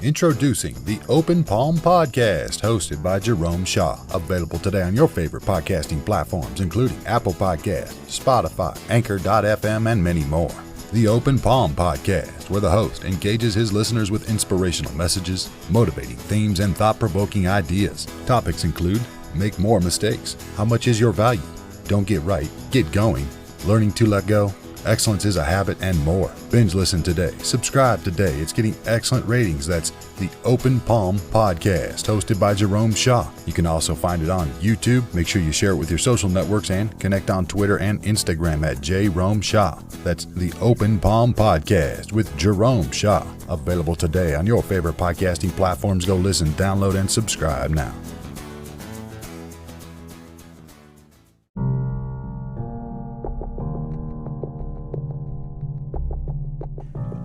Introducing the Open Palm Podcast, hosted by Jerome Shaw. Available today on your favorite podcasting platforms, including Apple Podcasts, Spotify, Anchor.fm, and many more. The Open Palm Podcast, where the host engages his listeners with inspirational messages, motivating themes, and thought-provoking ideas. Topics include: make more mistakes, how much is your value, don't get right, get going, learning to let go, excellence is a habit, and more. Binge listen today. Subscribe today. It's getting excellent ratings. That's the Open Palm Podcast, hosted by Jerome Shaw. You can also find it on YouTube. Make sure you share it with your social networks and connect on Twitter and Instagram at Jerome Shaw. That's the Open Palm Podcast with Jerome Shaw. Available today on your favorite podcasting platforms. Go listen, download, and subscribe now.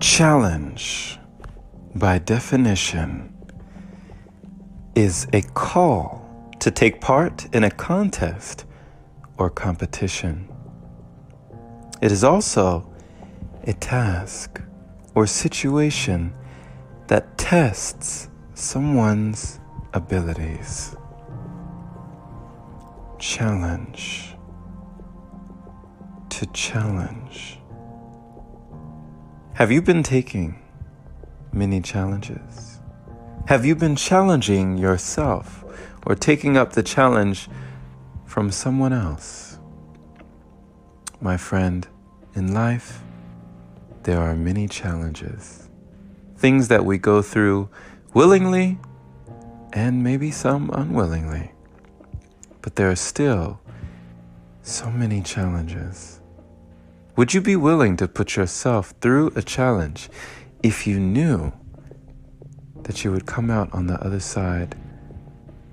Challenge, by definition, is a call to take part in a contest or competition. It is also a task or situation that tests someone's abilities. Challenge. To challenge. Have you been taking many challenges? Have you been challenging yourself or taking up the challenge from someone else? My friend, in life, there are many challenges. Things that we go through willingly and maybe some unwillingly. But there are still so many challenges. Would you be willing to put yourself through a challenge if you knew that you would come out on the other side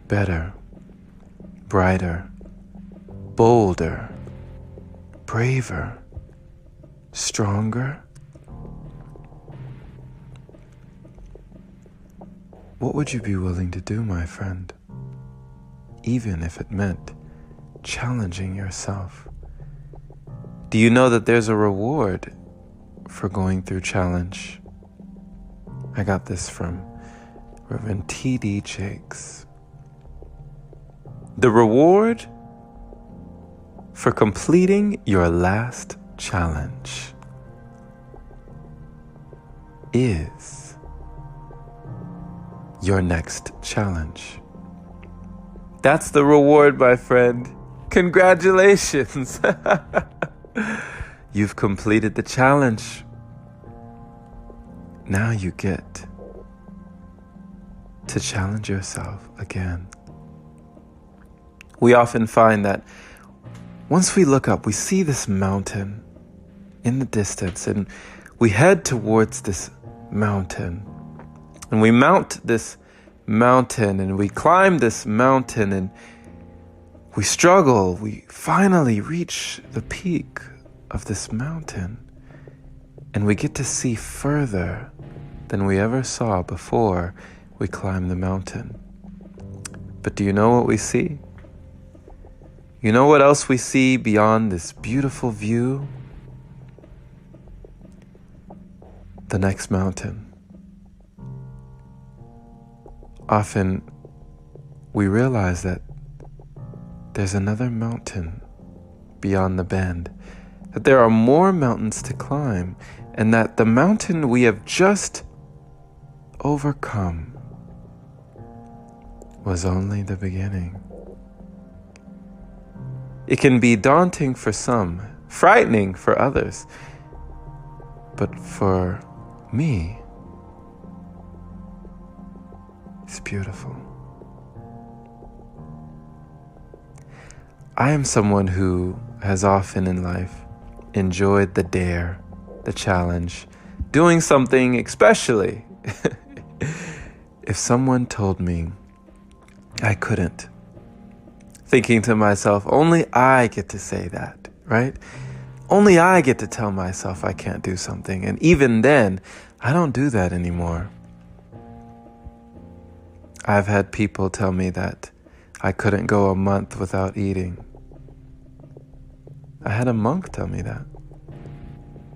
better, brighter, bolder, braver, stronger? What would you be willing to do, my friend, even if it meant challenging yourself? Do you know that there's a reward for going through challenge? I got this from Reverend T.D. Jakes. The reward for completing your last challenge is your next challenge. That's the reward, my friend. Congratulations. You've completed the challenge. Now you get to challenge yourself again. We often find that once we look up, we see this mountain in the distance, and we head towards this mountain. And we mount this mountain, and we climb this mountain, and we struggle. We finally reach the peak of this mountain, and we get to see further than we ever saw before we climbed the mountain. But do you know what we see? You know what else we see beyond this beautiful view? The next mountain. Often we realize that there's another mountain beyond the bend, that there are more mountains to climb, and that the mountain we have just overcome was only the beginning. It can be daunting for some, frightening for others, but for me, it's beautiful. I am someone who has often in life enjoyed the dare, the challenge, doing something, especially if someone told me I couldn't. Thinking to myself, only I get to say that, right? Only I get to tell myself I can't do something. And even then, I don't do that anymore. I've had people tell me that I couldn't go a month without eating. I had a monk tell me that.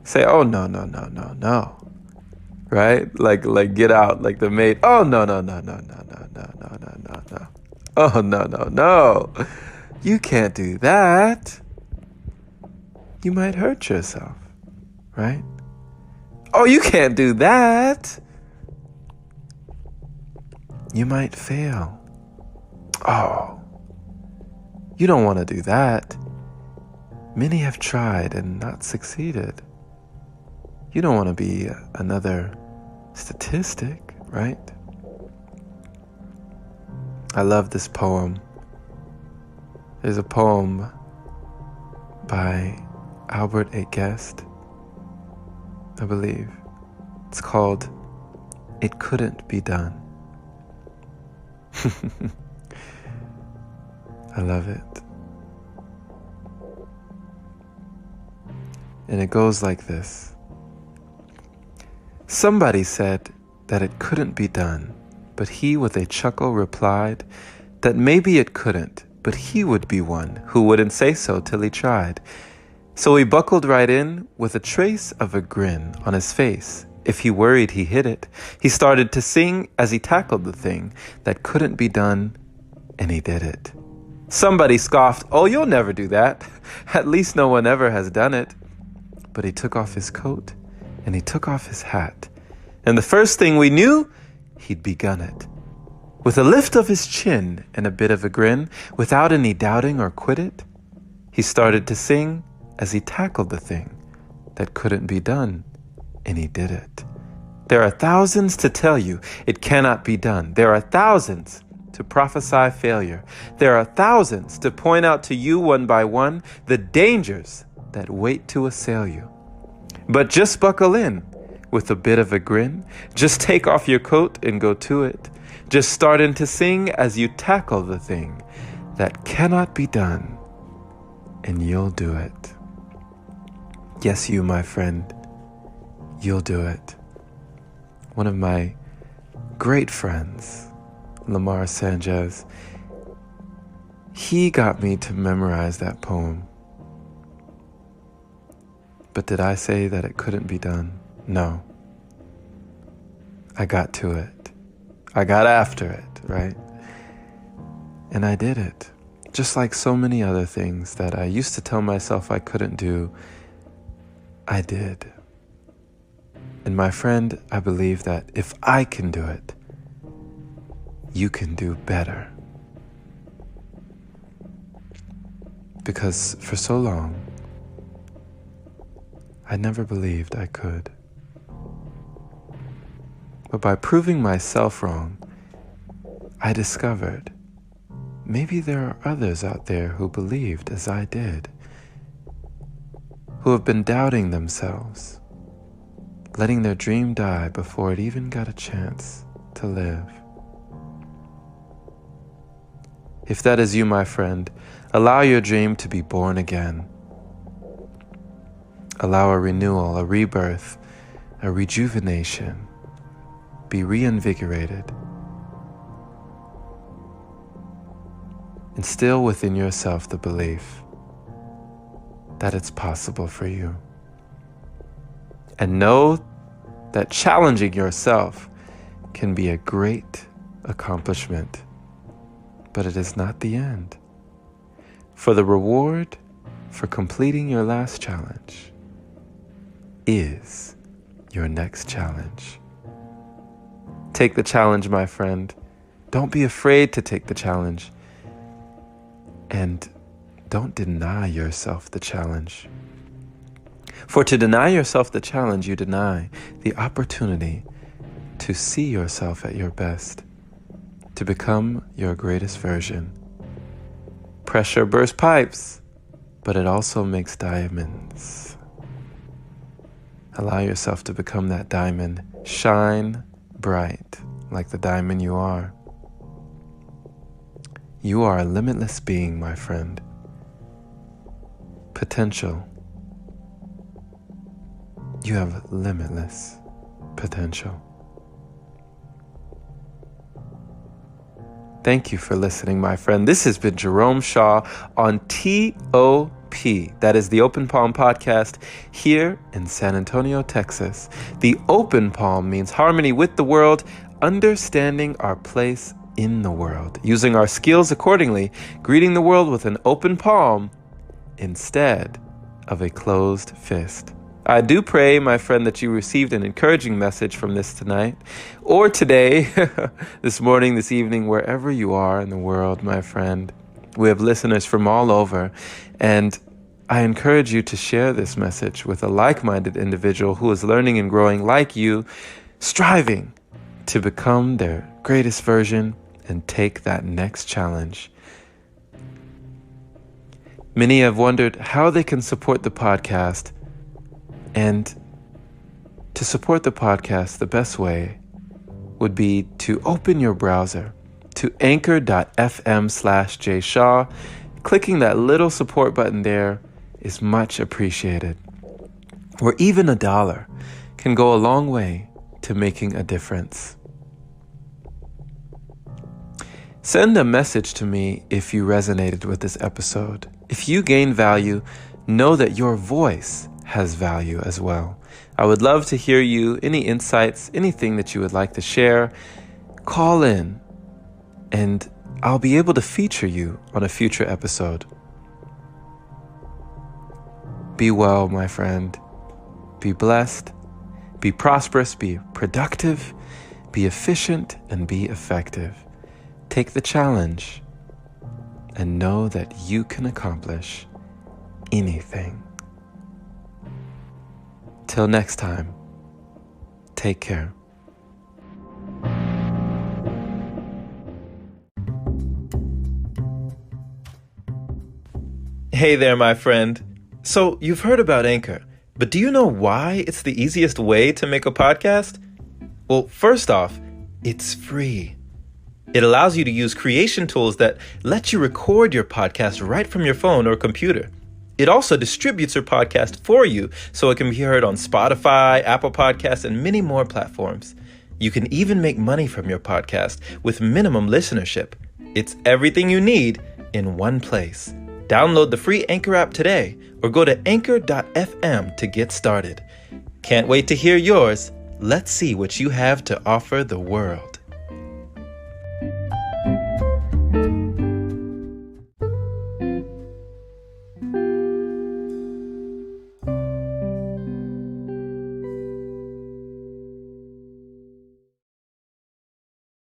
Say, oh, no. right? Like Get Out, like the maid. Oh, no, no, no, no, no, no, no, no, no, no, no. Oh, no, no, no. You can't do that. You might hurt yourself, right? Oh, you can't do that. You might fail. Oh, you don't want to do that. Many have tried and not succeeded. You don't want to be another statistic, right? I love this poem. There's a poem by Albert A. Guest, I believe. It's called It Couldn't Be Done. I love it. And it goes like this. Somebody said that it couldn't be done, but he with a chuckle replied that maybe it couldn't, but he would be one who wouldn't say so till he tried. So he buckled right in with a trace of a grin on his face. If he worried he hit it, he started to sing as he tackled the thing that couldn't be done, and he did it. Somebody scoffed, "Oh, you'll never do that. At least no one ever has done it." But he took off his coat, and he took off his hat, and the first thing we knew, he'd begun it. With a lift of his chin and a bit of a grin, without any doubting or quit it, he started to sing as he tackled the thing that couldn't be done, and he did it. There are thousands to tell you it cannot be done. There are thousands to prophesy failure. There are thousands to point out to you one by one the dangers that wait to assail you. But just buckle in with a bit of a grin. Just take off your coat and go to it. Just start in to sing as you tackle the thing that cannot be done, and you'll do it. Yes, you, my friend, you'll do it. One of my great friends, Lamar Sanchez, he got me to memorize that poem. But did I say that it couldn't be done? No. I got to it. I got after it, right? And I did it. Just like so many other things that I used to tell myself I couldn't do, I did. And my friend, I believe that if I can do it, you can do better. Because for so long, I never believed I could. But by proving myself wrong, I discovered maybe there are others out there who believed as I did, who have been doubting themselves, letting their dream die before it even got a chance to live. If that is you, my friend, allow your dream to be born again. Allow a renewal, a rebirth, a rejuvenation. Be reinvigorated. Instill within yourself the belief that it's possible for you. And know that challenging yourself can be a great accomplishment, but it is not the end. For the reward for completing your last challenge is your next challenge. Take the challenge, my friend. Don't be afraid to take the challenge. And don't deny yourself the challenge. For to deny yourself the challenge, you deny the opportunity to see yourself at your best, to become your greatest version. Pressure bursts pipes, but it also makes diamonds. Allow yourself to become that diamond. Shine bright like the diamond you are. You are a limitless being, my friend. Potential. You have limitless potential. Thank you for listening, my friend. This has been Jerome Shaw on TOP, OP. That is the Open Palm Podcast here in San Antonio, Texas. The open palm means harmony with the world, understanding our place in the world, using our skills accordingly, greeting the world with an open palm instead of a closed fist. I do pray, my friend, that you received an encouraging message from this tonight, or today, this morning, this evening, wherever you are in the world, my friend. We have listeners from all over, and I encourage you to share this message with a like-minded individual who is learning and growing like you, striving to become their greatest version and take that next challenge. Many have wondered how they can support the podcast. And to support the podcast, the best way would be to open your browser to anchor.fm/jshaw. Clicking that little support button there is much appreciated. Or even $1 can go a long way to making a difference. Send a message to me if you resonated with this episode. If you gain value, know that your voice has value as well. I would love to hear you, any insights, anything that you would like to share. Call in and I'll be able to feature you on a future episode. Be well, my friend. Be blessed. Be prosperous. Be productive. Be efficient and be effective. Take the challenge and know that you can accomplish anything. Till next time, take care. Hey there, my friend. So you've heard about Anchor, but do you know why it's the easiest way to make a podcast? Well, first off, it's free. It allows you to use creation tools that let you record your podcast right from your phone or computer. It also distributes your podcast for you so it can be heard on Spotify, Apple Podcasts, and many more platforms. You can even make money from your podcast with minimum listenership. It's everything you need in one place. Download the free Anchor app today or go to anchor.fm to get started. Can't wait to hear yours. Let's see what you have to offer the world.